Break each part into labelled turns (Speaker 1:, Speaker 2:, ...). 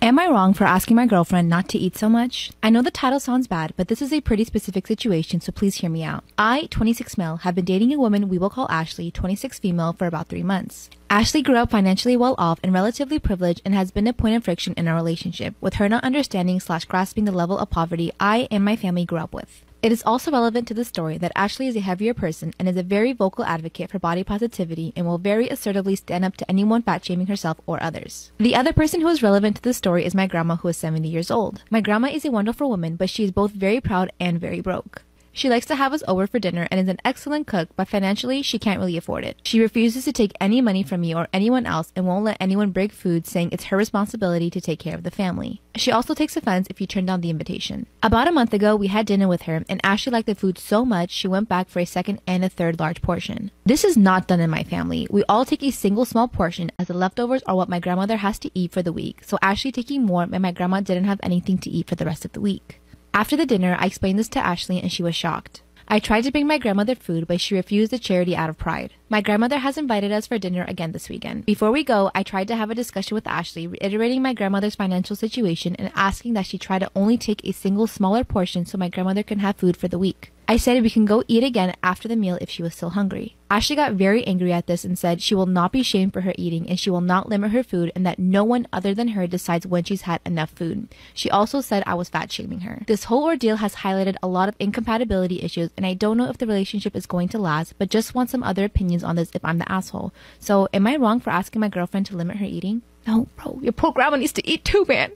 Speaker 1: Am I wrong for asking my girlfriend not to eat so much? I know the title sounds bad, but this is a pretty specific situation, so please hear me out. I, 26 male, have been dating a woman we will call Ashley, 26 female, for about 3 months. Ashley grew up financially well off and relatively privileged and has been a point of friction in our relationship, with her not understanding / grasping the level of poverty I and my family grew up with. It is also relevant to the story that Ashley is a heavier person and is a very vocal advocate for body positivity and will very assertively stand up to anyone fat-shaming herself or others. The other person who is relevant to the story is my grandma, who is 70 years old. My grandma is a wonderful woman, but she is both very proud and very broke. She likes to have us over for dinner and is an excellent cook, but financially, she can't really afford it. She refuses to take any money from me or anyone else and won't let anyone break food, saying it's her responsibility to take care of the family. She also takes offense if you turn down the invitation. About a month ago, we had dinner with her, and Ashley liked the food so much, she went back for a second and a third large portion. This is not done in my family. We all take a single small portion, as the leftovers are what my grandmother has to eat for the week, so Ashley taking more meant my grandma didn't have anything to eat for the rest of the week. After the dinner, I explained this to Ashley and she was shocked. I tried to bring my grandmother food, but she refused the charity out of pride. My grandmother has invited us for dinner again this weekend. Before we go, I tried to have a discussion with Ashley, reiterating my grandmother's financial situation and asking that she try to only take a single smaller portion so my grandmother can have food for the week. I said we can go eat again after the meal if she was still hungry. Ashley got very angry at this and said she will not be shamed for her eating and she will not limit her food and that no one other than her decides when she's had enough food. She also said I was fat shaming her. This whole ordeal has highlighted a lot of incompatibility issues and I don't know if the relationship is going to last, but just want some other opinions on this if I'm the asshole. So am I wrong for asking my girlfriend to limit her eating? No, bro, your poor grandma needs to eat too, man.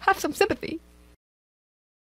Speaker 1: Have some sympathy.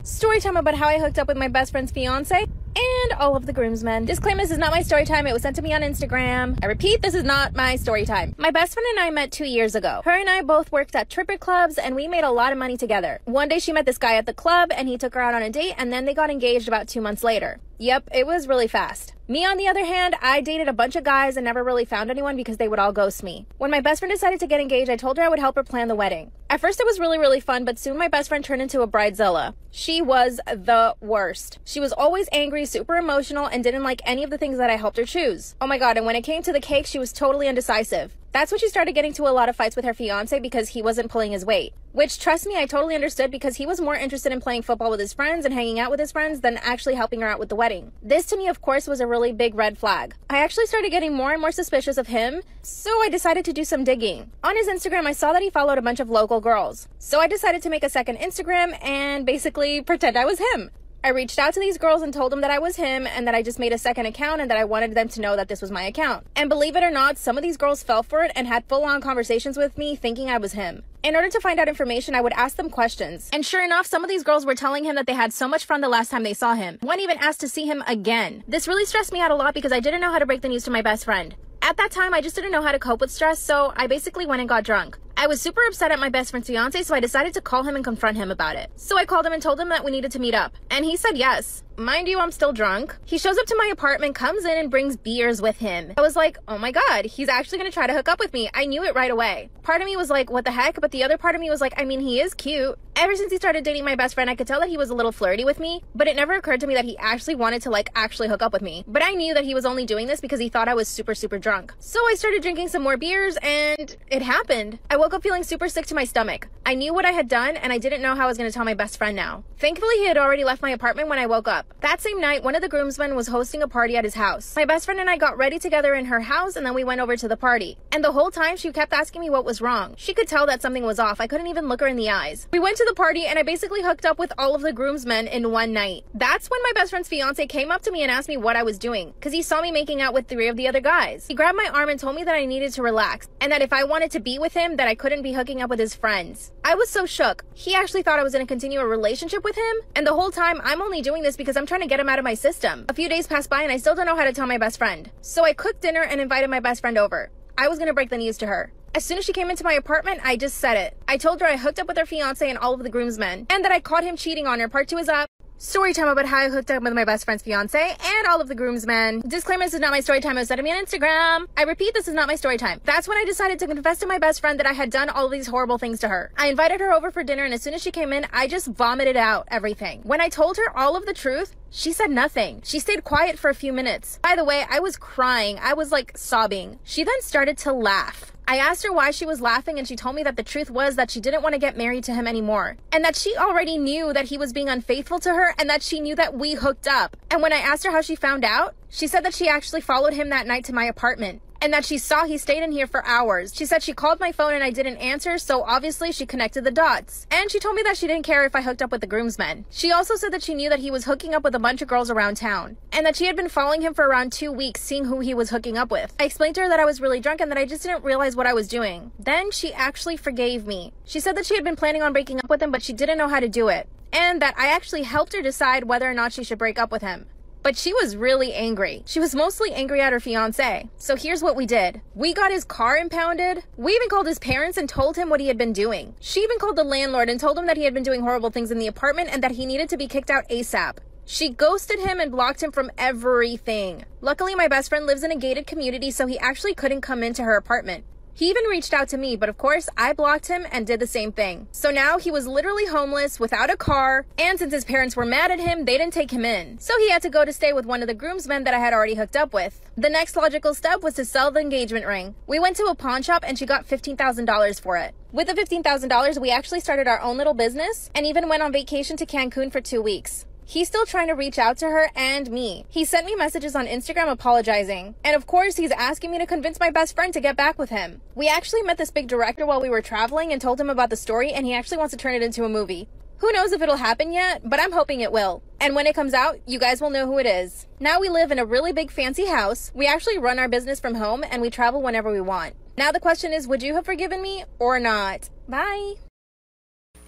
Speaker 2: Story time about how I hooked up with my best friend's fiance and all of the groomsmen. Disclaimer, this is not my story time. It was sent to me on Instagram. I repeat, this is not my story time. My best friend and I met 2 years ago. Her and I both worked at stripper clubs and we made a lot of money together. One day she met this guy at the club and he took her out on a date and then they got engaged about 2 months later. Yep, it was really fast. Me, on the other hand, I dated a bunch of guys and never really found anyone because they would all ghost me. When my best friend decided to get engaged, I told her I would help her plan the wedding. At first it was really fun, but soon my best friend turned into a bridezilla. She was the worst. She was always angry, super emotional, and didn't like any of the things that I helped her choose. Oh my god, and when it came to the cake, she was totally indecisive. That's when she started getting to a lot of fights with her fiance because he wasn't pulling his weight. Which, trust me, I totally understood because he was more interested in playing football with his friends and hanging out with his friends than actually helping her out with the wedding. This to me, of course, was a really big red flag. I actually started getting more and more suspicious of him, so I decided to do some digging. On his Instagram, I saw that he followed a bunch of local girls. So I decided to make a second Instagram and basically pretend I was him. I reached out to these girls and told them that I was him and that I just made a second account and that I wanted them to know that this was my account. And believe it or not, some of these girls fell for it and had full-on conversations with me thinking I was him. In order to find out information, I would ask them questions. And sure enough, some of these girls were telling him that they had so much fun the last time they saw him. One even asked to see him again. This really stressed me out a lot because I didn't know how to break the news to my best friend. At that time, I just didn't know how to cope with stress, so I basically went and got drunk. I was super upset at my best friend's fiance, so I decided to call him and confront him about it. So I called him and told him that we needed to meet up. And he said yes. Mind you, I'm still drunk. He shows up to my apartment, comes in, and brings beers with him. I was like, oh my god, he's actually gonna try to hook up with me. I knew it right away. Part of me was like, what the heck? But the other part of me was like, I mean, he is cute. Ever since he started dating my best friend, I could tell that he was a little flirty with me, but it never occurred to me that he actually wanted to actually hook up with me. But I knew that he was only doing this because he thought I was super drunk. So I started drinking some more beers and it happened. I woke up feeling super sick to my stomach. I knew what I had done and I didn't know how I was going to tell my best friend now. Thankfully, he had already left my apartment when I woke up. That same night, one of the groomsmen was hosting a party at his house. My best friend and I got ready together in her house and then we went over to the party. And the whole time she kept asking me what was wrong. She could tell that something was off. I couldn't even look her in the eyes. We went to the party and I basically hooked up with all of the groomsmen in one night. That's when my best friend's fiance came up to me and asked me what I was doing because he saw me making out with 3 of the other guys. He grabbed my arm and told me that I needed to relax and that if I wanted to be with him that I couldn't be hooking up with his friends. I was so shook. He actually thought I was going to continue a relationship with him, and the whole time I'm only doing this because I'm trying to get him out of my system. A few days passed by and I still don't know how to tell my best friend. So I cooked dinner and invited my best friend over. I was going to break the news to her. As soon as she came into my apartment, I just said it. I told her I hooked up with her fiance and all of the groomsmen, and that I caught him cheating on her. Part 2 is up. Story time about how I hooked up with my best friend's fiance and all of the groomsmen. Disclaimer, this is not my story time. It was sent to me on Instagram. I repeat, this is not my story time. That's when I decided to confess to my best friend that I had done all of these horrible things to her. I invited her over for dinner and as soon as she came in, I just vomited out everything. When I told her all of the truth, She said nothing. She stayed quiet for a few minutes. By the way, I was crying. I was like sobbing. She then started to laugh. I asked her why she was laughing, and she told me that the truth was that she didn't want to get married to him anymore, and that she already knew that he was being unfaithful to her, and that she knew that we hooked up. And when I asked her how she found out, she said that she actually followed him that night to my apartment, and that she saw he stayed in here for hours. She said she called my phone and I didn't answer, so obviously she connected the dots. And she told me that she didn't care if I hooked up with the groomsmen. She also said that she knew that he was hooking up with a bunch of girls around town, and that she had been following him for around 2 weeks, seeing who he was hooking up with. I explained to her that I was really drunk and that I just didn't realize what I was doing. Then she actually forgave me. She said that she had been planning on breaking up with him, but she didn't know how to do it, and that I actually helped her decide whether or not she should break up with him. But she was really angry. She was mostly angry at her fiance. So here's what we did. We got his car impounded. We even called his parents and told him what he had been doing. She even called the landlord and told him that he had been doing horrible things in the apartment and that he needed to be kicked out ASAP. She ghosted him and blocked him from everything. Luckily, my best friend lives in a gated community, so he actually couldn't come into her apartment. He even reached out to me, but of course, I blocked him and did the same thing. So now he was literally homeless, without a car, and since his parents were mad at him, they didn't take him in. So he had to go to stay with one of the groomsmen that I had already hooked up with. The next logical step was to sell the engagement ring. We went to a pawn shop and she got $15,000 for it. With the $15,000, we actually started our own little business and even went on vacation to Cancun for 2 weeks. He's still trying to reach out to her and me. He sent me messages on Instagram apologizing. And of course, he's asking me to convince my best friend to get back with him. We actually met this big director while we were traveling and told him about the story, and he actually wants to turn it into a movie. Who knows if it'll happen yet, but I'm hoping it will. And when it comes out, you guys will know who it is. Now we live in a really big fancy house. We actually run our business from home and we travel whenever we want. Now the question is, would you have forgiven me or not? Bye.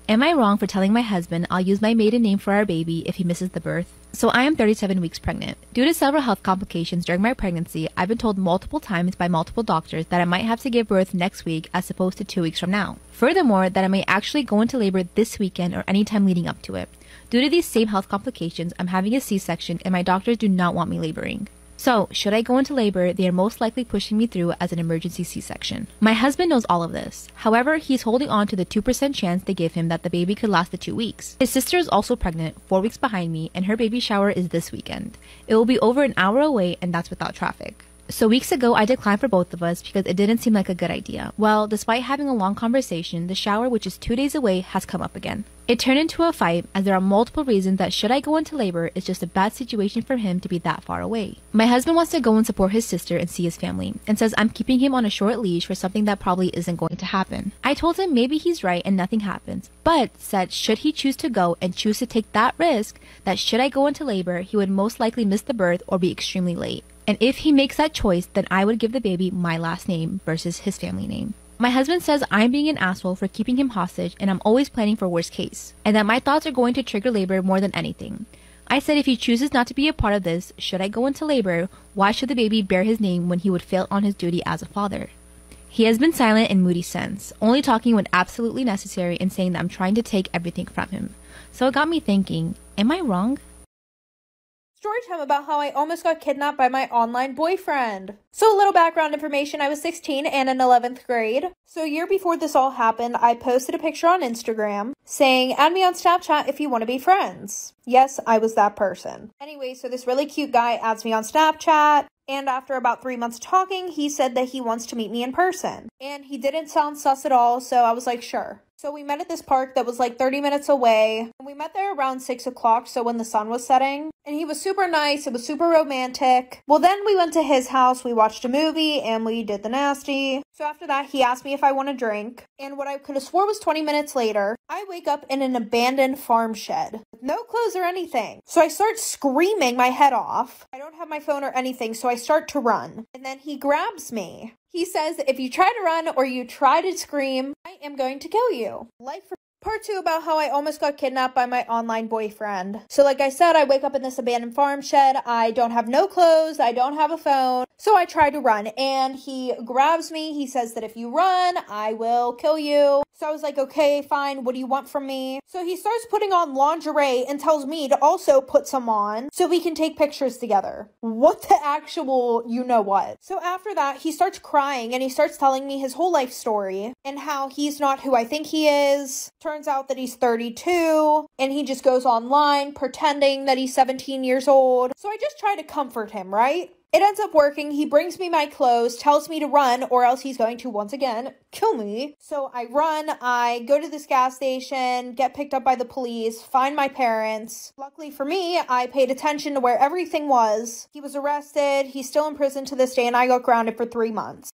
Speaker 1: Am I wrong for telling my husband I'll use my maiden name for our baby if he misses the birth? So I am 37 weeks pregnant. Due to several health complications during my pregnancy, I've been told multiple times by multiple doctors that I might have to give birth next week as opposed to 2 weeks from now. Furthermore, that I may actually go into labor this weekend or any time leading up to it. Due to these same health complications, I'm having a C-section and my doctors do not want me laboring. So, should I go into labor, they are most likely pushing me through as an emergency C-section. My husband knows all of this. However, he's holding on to the 2% chance they give him that the baby could last the 2 weeks. His sister is also pregnant, 4 weeks behind me, and her baby shower is this weekend. It will be over an hour away, and that's without traffic. So weeks ago, I declined for both of us because it didn't seem like a good idea. Well, despite having a long conversation, the shower, which is 2 days away, has come up again. It turned into a fight as there are multiple reasons that should I go into labor, it's just a bad situation for him to be that far away. My husband wants to go and support his sister and see his family, and says I'm keeping him on a short leash for something that probably isn't going to happen. I told him maybe he's right and nothing happens, but said should he choose to go and choose to take that risk, that should I go into labor, he would most likely miss the birth or be extremely late. And if he makes that choice, then I would give the baby my last name versus his family name. My husband says I'm being an asshole for keeping him hostage and I'm always planning for worst case, and that my thoughts are going to trigger labor more than anything. I said if he chooses not to be a part of this, should I go into labor, why should the baby bear his name when he would fail on his duty as a father? He has been silent and moody since, only talking when absolutely necessary and saying that I'm trying to take everything from him. So it got me thinking, am I wrong?
Speaker 3: Story time about how I almost got kidnapped by my online boyfriend. So a little background information, I was 16 and in 11th grade. So a year before this all happened, I posted a picture on Instagram saying, add me on Snapchat if you want to be friends. Yes, I was that person. Anyway, so this really cute guy adds me on Snapchat. And after about 3 months talking, he said that he wants to meet me in person. And he didn't sound sus at all, so I was like, sure. So we met at this park that was like 30 minutes away. We met there around 6 o'clock, so when the sun was setting. And he was super nice. It was super romantic. Well, then we went to his house. We watched a movie and we did the nasty. So after that, he asked me if I want a drink. And what I could have swore was 20 minutes later, I wake up in an abandoned farm shed with no clothes or anything. So I start screaming my head off. I don't have my phone or anything, so I start to run. And then he grabs me. He says, if you try to run or you try to scream, I am going to kill you. Part 2 about how I almost got kidnapped by my online boyfriend. So like I said, I wake up in this abandoned farm shed. I don't have no clothes. I don't have a phone. So I try to run and he grabs me. He says that if you run, I will kill you. So I was like, okay, fine. What do you want from me? So he starts putting on lingerie and tells me to also put some on so we can take pictures together. What the actual you know what? So after that, he starts crying and he starts telling me his whole life story and how he's not who I think he is. Turns turns out that he's 32 and he just goes online pretending that he's 17 years old. So I just try to comfort him, right? It ends up working. He brings me my clothes, tells me to run, or else he's going to, once again, kill me. So I run, I go to this gas station, get picked up by the police, find my parents. Luckily for me, I paid attention to where everything was. He was arrested, he's still in prison to this day, and I got grounded for 3 months.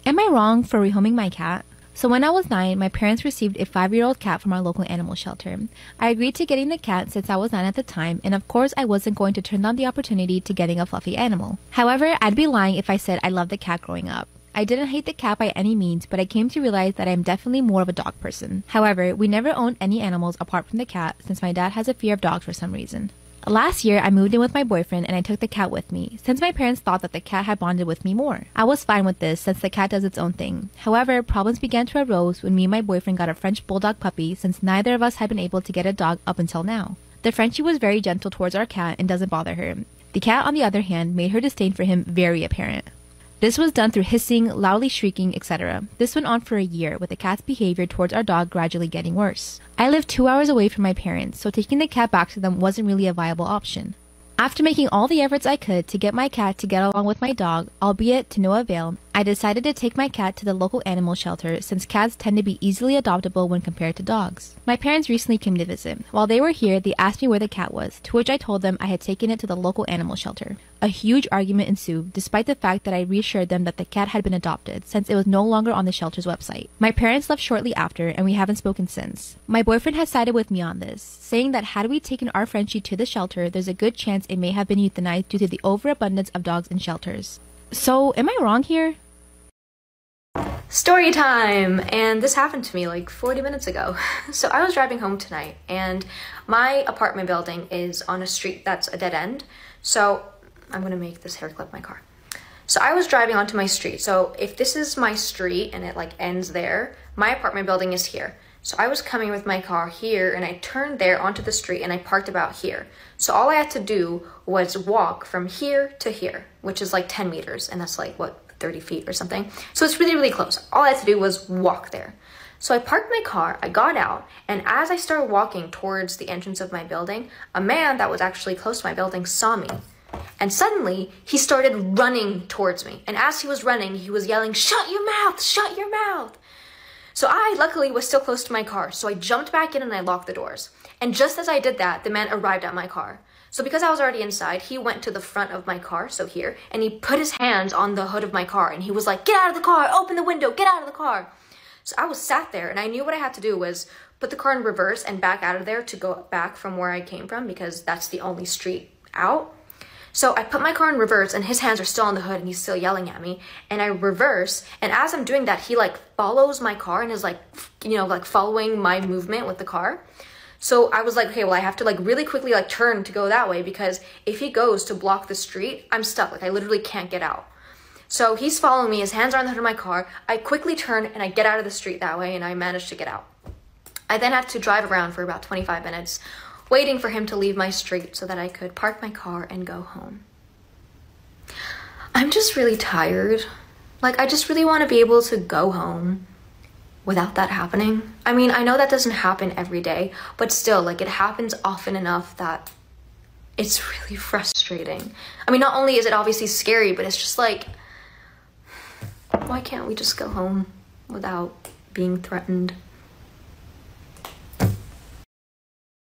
Speaker 1: Am I wrong for rehoming my cat? So when I was 9, my parents received a 5-year-old cat from our local animal shelter. I agreed to getting the cat since I was 9 at the time, and of course I wasn't going to turn down the opportunity to getting a fluffy animal. However, I'd be lying if I said I loved the cat growing up. I didn't hate the cat by any means, but I came to realize that I am definitely more of a dog person. However, we never owned any animals apart from the cat since my dad has a fear of dogs for some reason. Last year, I moved in with my boyfriend and I took the cat with me, since my parents thought that the cat had bonded with me more. I was fine with this since the cat does its own thing. However, problems began to arise when me and my boyfriend got a French bulldog puppy since neither of us had been able to get a dog up until now. The Frenchie was very gentle towards our cat and doesn't bother her. The cat, on the other hand, made her disdain for him very apparent. This was done through hissing, loudly shrieking, etc. This went on for a year, with the cat's behavior towards our dog gradually getting worse. I lived 2 hours away from my parents, so taking the cat back to them wasn't really a viable option. After making all the efforts I could to get my cat to get along with my dog, albeit to no avail, I decided to take my cat to the local animal shelter since cats tend to be easily adoptable when compared to dogs. My parents recently came to visit. While they were here, they asked me where the cat was, to which I told them I had taken it to the local animal shelter. A huge argument ensued, despite the fact that I reassured them that the cat had been adopted, since it was no longer on the shelter's website. My parents left shortly after, and we haven't spoken since. My boyfriend has sided with me on this, saying that had we taken our Frenchie to the shelter, there's a good chance it may have been euthanized due to the overabundance of dogs in shelters. So, am I wrong here?
Speaker 4: Story time! And this happened to me like 40 minutes ago. So I was driving home tonight, and my apartment building is on a street that's a dead end. So I'm gonna make this hair clip my car. So I was driving onto my street. So if this is my street and it like ends there, my apartment building is here. So I was coming with my car here and I turned there onto the street and I parked about here. So all I had to do was walk from here to here, which is like 10 meters. And that's like, what, 30 feet or something. So it's really, really close. All I had to do was walk there. So I parked my car, I got out, and as I started walking towards the entrance of my building, a man that was actually close to my building saw me. And suddenly, he started running towards me. And as he was running, he was yelling, "Shut your mouth! Shut your mouth!" So I, luckily, was still close to my car. So I jumped back in and I locked the doors. And just as I did that, the man arrived at my car. So because I was already inside, he went to the front of my car, so here, and he put his hands on the hood of my car. And he was like, "Get out of the car! Open the window! Get out of the car!" So I was sat there and I knew what I had to do was put the car in reverse and back out of there to go back from where I came from because that's the only street out. So I put my car in reverse and his hands are still on the hood and he's still yelling at me. And I reverse, and as I'm doing that, he like follows my car and is like, you know, like following my movement with the car. So I was like, okay, well, I have to like really quickly like turn to go that way because if he goes to block the street, I'm stuck. Like I literally can't get out. So he's following me, his hands are on the hood of my car. I quickly turn and I get out of the street that way and I managed to get out. I then had to drive around for about 25 minutes, waiting for him to leave my street so that I could park my car and go home. I'm just really tired. Like, I just really want to be able to go home without that happening. I mean, I know that doesn't happen every day, but still, like, it happens often enough that it's really frustrating. I mean, not only is it obviously scary, but it's just like, why can't we just go home without being threatened?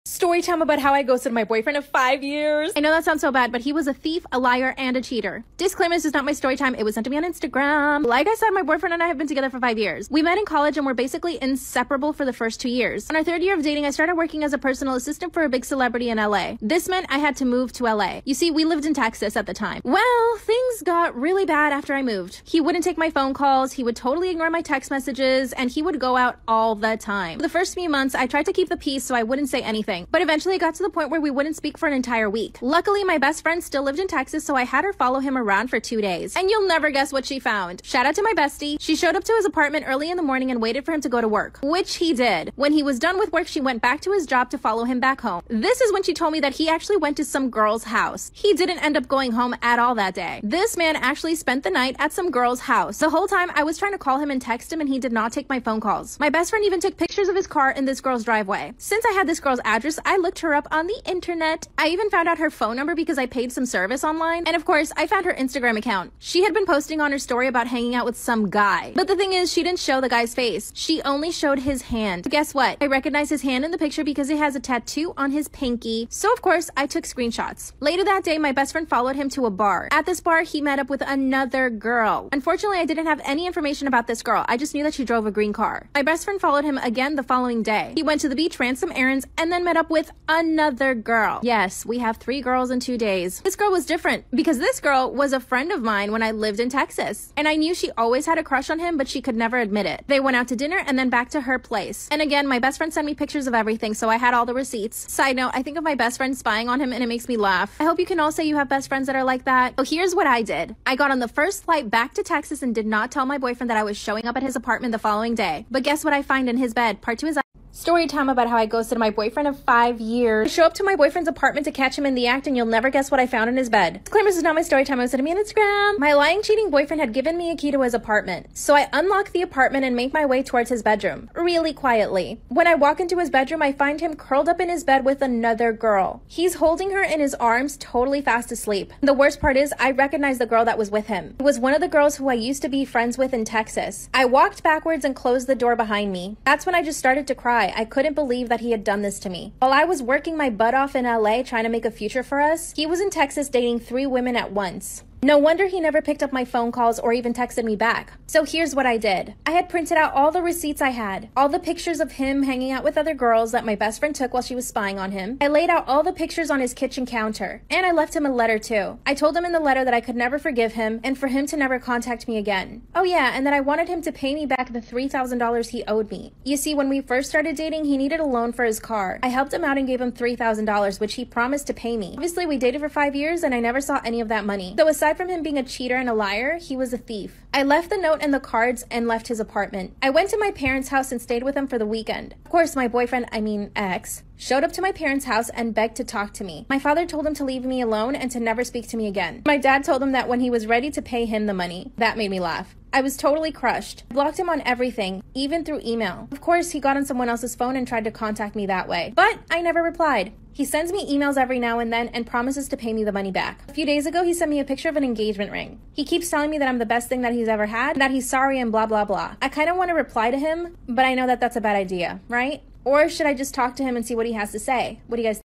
Speaker 2: Story time about how I ghosted my boyfriend of 5 years. I know that sounds so bad, but he was a thief, a liar, and a cheater. Disclaimer, this is not my story time. It was sent to me on Instagram. Like I said, my boyfriend and I have been together for 5 years. We met in college and were basically inseparable for the first 2 years. On our third year of dating, I started working as a personal assistant for a big celebrity in LA. This meant I had to move to LA. You see, we lived in Texas at the time. Well, things got really bad after I moved. He wouldn't take my phone calls, he would totally ignore my text messages, and he would go out all the time. For the first few months, I tried to keep the peace so I wouldn't say anything. But eventually it got to the point where we wouldn't speak for an entire week. Luckily, my best friend still lived in Texas, so I had her follow him around for 2 days. And you'll never guess what she found. Shout out to my bestie. She showed up to his apartment early in the morning and waited for him to go to work, which he did. When he was done with work, she went back to his job to follow him back home. This is when she told me that he actually went to some girl's house. He didn't end up going home at all that day. This man actually spent the night at some girl's house. The whole time I was trying to call him and text him, and he did not take my phone calls. My best friend even took pictures of his car in this girl's driveway. Since I had this girl's address, I looked her up on the internet. I even found out her phone number because I paid some service online. And of course, I found her Instagram account. She had been posting on her story about hanging out with some guy. But the thing is, she didn't show the guy's face. She only showed his hand. Guess what? I recognize his hand in the picture because it has a tattoo on his pinky. So of course, I took screenshots. Later that day, my best friend followed him to a bar. At this bar, he met up with another girl. Unfortunately, I didn't have any information about this girl. I just knew that she drove a green car. My best friend followed him again the following day. He went to the beach, ran some errands, and then met up with another girl. Yes, we have 3 girls in 2 days. This girl was different because this girl was a friend of mine when I lived in Texas. And I knew she always had a crush on him, but she could never admit it. They went out to dinner and then back to her place. And again, my best friend sent me pictures of everything, so I had all the receipts. Side note, I think of my best friend spying on him and it makes me laugh. I hope you can all say you have best friends that are like that. So here's what I did. I got on the first flight back to Texas and did not tell my boyfriend that I was showing up at his apartment the following day. But guess what I find in his bed? Part 2 is story time about how I ghosted my boyfriend of 5 years. I show up to my boyfriend's apartment to catch him in the act, and you'll never guess what I found in his bed. Disclaimer, this is not my story time. I was sending me on Instagram. My lying, cheating boyfriend had given me a key to his apartment. So I unlock the apartment and make my way towards his bedroom, really quietly. When I walk into his bedroom, I find him curled up in his bed with another girl. He's holding her in his arms, totally fast asleep. The worst part is, I recognize the girl that was with him. It was one of the girls who I used to be friends with in Texas. I walked backwards and closed the door behind me. That's when I just started to cry. I couldn't believe that he had done this to me. While I was working my butt off in LA trying to make a future for us, he was in Texas dating 3 women at once. No wonder he never picked up my phone calls or even texted me back. So here's what I did. I had printed out all the receipts I had, all the pictures of him hanging out with other girls that my best friend took while she was spying on him. I laid out all the pictures on his kitchen counter, and I left him a letter too. I told him in the letter that I could never forgive him and for him to never contact me again. Oh yeah, and that I wanted him to pay me back the $3,000 he owed me. You see, when we first started dating, he needed a loan for his car. I helped him out and gave him $3,000, which he promised to pay me. Obviously, we dated for 5 years and I never saw any of that money. So aside from him being a cheater and a liar, he was a thief. I left the note and the cards and left his apartment. I went to my parents' house and stayed with them for the weekend. Of course, my boyfriend, ex, showed up to my parents' house and begged to talk to me. My father told him to leave me alone and to never speak to me again. My dad told him that when he was ready to pay him the money. That made me laugh. I was totally crushed. I blocked him on everything, even through email. Of course, he got on someone else's phone and tried to contact me that way, but I never replied. He sends me emails every now and then and promises to pay me the money back. A few days ago, he sent me a picture of an engagement ring. He keeps telling me that I'm the best thing that he's ever had, that he's sorry and blah, blah, blah. I kind of want to reply to him, but I know that that's a bad idea, right? Or should I just talk to him and see what he has to say? What do you guys think?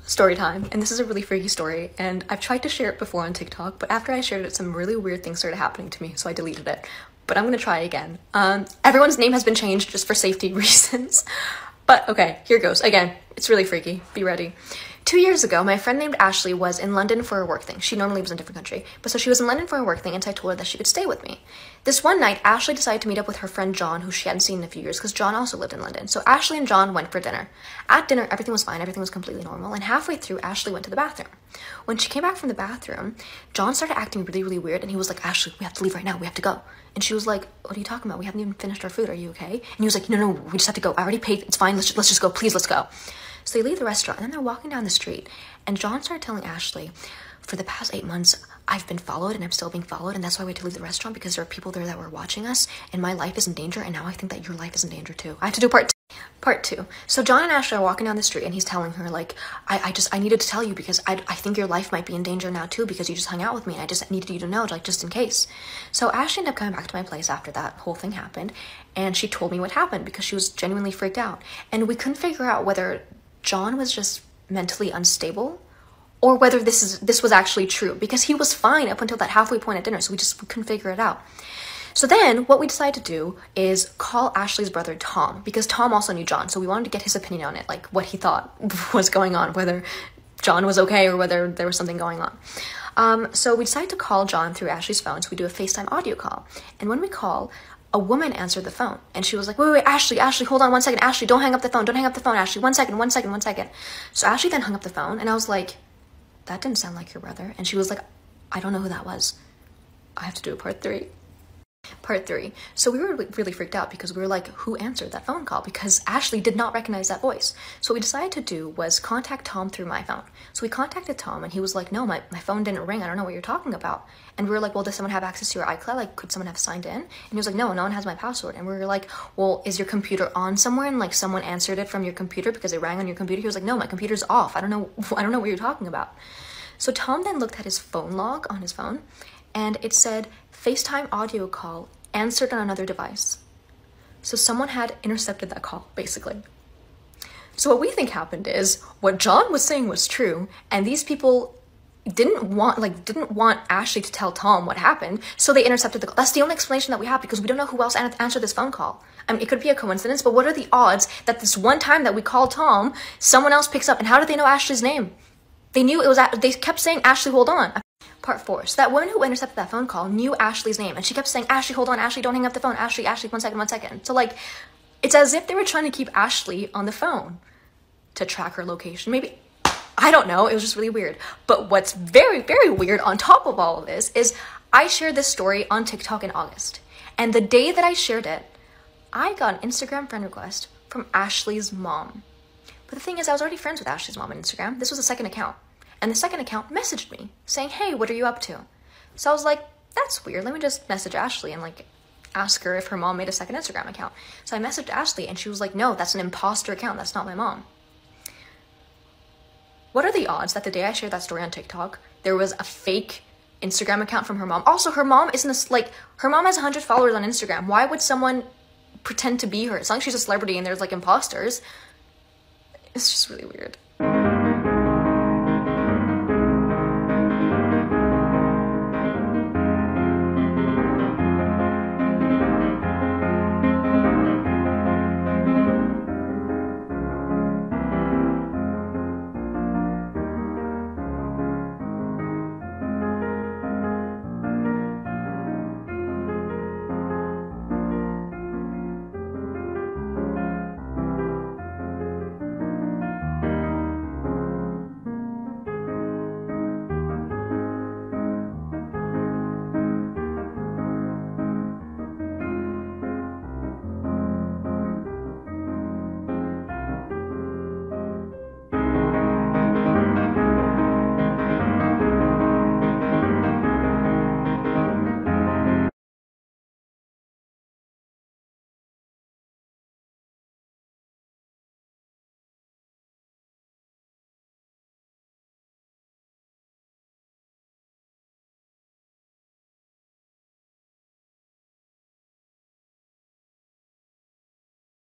Speaker 4: Story time, and this is a really freaky story, and I've tried to share it before on TikTok, but after I shared it, some really weird things started happening to me, so I deleted it. But I'm gonna try again. Everyone's name has been changed just for safety reasons. But okay, here goes. Again, it's really freaky. Be ready. 2 years ago, my friend named Ashley was in London for a work thing. She normally lives in a different country. But so she was in London for a work thing, and so I told her that she could stay with me. This one night, Ashley decided to meet up with her friend John, who she hadn't seen in a few years, because John also lived in London. So Ashley and John went for dinner. At dinner, everything was fine. Everything was completely normal. And halfway through, Ashley went to the bathroom. When she came back from the bathroom, John started acting really, really weird, and he was like, Ashley, we have to leave right now. We have to go. And she was like, what are you talking about? We haven't even finished our food. Are you okay? And he was like, no, we just have to go. I already paid. It's fine. Let's just go. Please, let's go. So they leave the restaurant, and then they're walking down the street, and John started telling Ashley, for the past 8 months, I've been followed, and I'm still being followed, and that's why we had to leave the restaurant, because there are people there that were watching us, and my life is in danger, and now I think that your life is in danger too. I have to do part two. So John and Ashley are walking down the street, and he's telling her, like, I needed to tell you, because I think your life might be in danger now too, because you just hung out with me, and I just needed you to know, like, just in case. So Ashley ended up coming back to my place after that whole thing happened, and she told me what happened, because she was genuinely freaked out, and we couldn't figure out whether John was just mentally unstable or whether this was actually true, because he was fine up until that halfway point at dinner, so we couldn't figure it out. So then what we decided to do is call Ashley's brother Tom, because Tom also knew John, so we wanted to get his opinion on it, like what he thought was going on, whether John was okay or whether there was something going on. So we decided to call John through Ashley's phone, so we do a FaceTime audio call. And when we call, a woman answered the phone, and she was like, wait, Ashley, hold on 1 second. Ashley, don't hang up the phone, Ashley. 1 second. So Ashley then hung up the phone, and I was like, that didn't sound like your brother. And she was like, I don't know who that was. I have to do a part three. So we were really freaked out because we were like, who answered that phone call? Because Ashley did not recognize that voice. So what we decided to do was contact Tom through my phone. So we contacted Tom, and he was like, no, my phone didn't ring. I don't know what you're talking about. And we were like, well, does someone have access to your iCloud? Like, could someone have signed in? And he was like, no one has my password. And we were like, well, is your computer on somewhere? And like someone answered it from your computer because it rang on your computer. He was like, no, my computer's off. I don't know what you're talking about. So Tom then looked at his phone log on his phone, and it said FaceTime audio call answered on another device. So someone had intercepted that call, basically. So what we think happened is what John was saying was true, and these people didn't want Ashley to tell Tom what happened, so they intercepted the call. That's the only explanation that we have, because we don't know who else answered this phone call. I mean, it could be a coincidence, but what are the odds that this one time that we called Tom, someone else picks up? And how did they know Ashley's name? They knew it was, they kept saying, Ashley, hold on. Part 4. So that woman who intercepted that phone call knew Ashley's name, and she kept saying, Ashley, hold on, Ashley, don't hang up the phone, Ashley, 1 second. So like, it's as if they were trying to keep Ashley on the phone to track her location. Maybe, I don't know, it was just really weird. But what's very, very weird on top of all of this is I shared this story on TikTok in August. And the day that I shared it, I got an Instagram friend request from Ashley's mom. But the thing is, I was already friends with Ashley's mom on Instagram. This was a second account. And the second account messaged me saying, hey, what are you up to? So I was like, that's weird. Let me just message Ashley and like ask her if her mom made a second Instagram account. So I messaged Ashley, and she was like, no, that's an imposter account. That's not my mom. What are the odds that the day I shared that story on TikTok, there was a fake Instagram account from her mom? Also, her mom isn't her mom has 100 followers on Instagram. Why would someone pretend to be her? It's not like she's a celebrity and there's like imposters. It's just really weird.